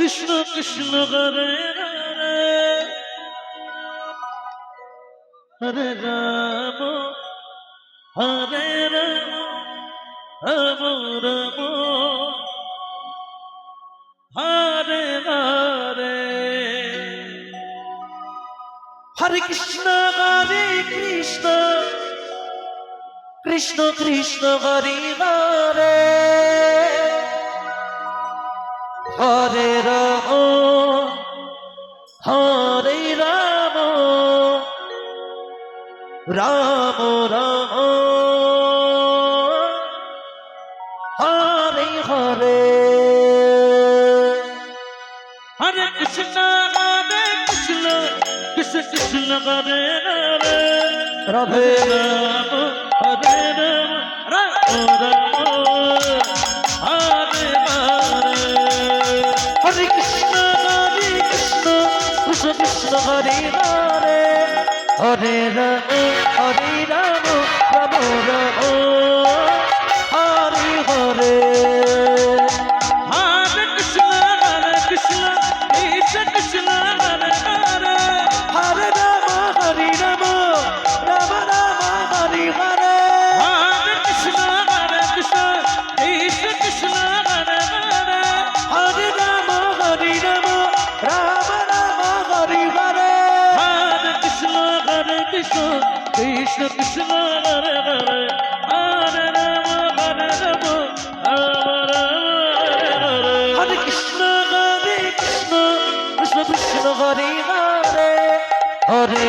Krishna Krishna Hare Hare Ram Hare Ram Ram Ram Hare Hare Hare Krishna Krishna Krishna Hare Hare Hare Ram Hare Ram Ram Ram Hare Hare Hare Krishna Krishna Krishna Hare Hare Radhe Ram Hare Ram Ram Ram Hare Hare Hare Krishna Krishna Krishna Hare Hare Hare Ram Ram Ram Hare Hare Hare Krishna Krishna Krishna Hare Hare Hare Ram Ram Ram Hare Hare Hare Krishna Krishna Krishna Hare Hare Hare Ram Ram Ram Hare Hare Hare Krishna Krishna Krishna Hare Hare Hare Ram Ram Hare Krishna Krishna Krishna Hare Hare Hare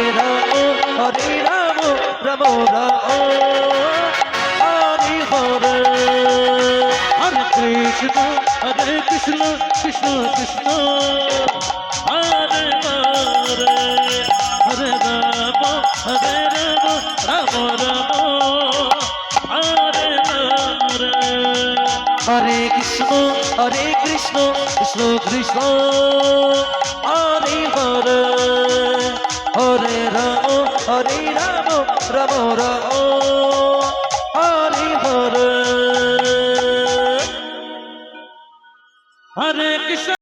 Ram Ram Ram Hare Hare Hare Krishna Krishna Krishna Hare Hare Hare Ram Ram Ram Hare Hare Hare Krishna Krishna Krishna Hare Hare Hare Ram Ram Ram Hare Hare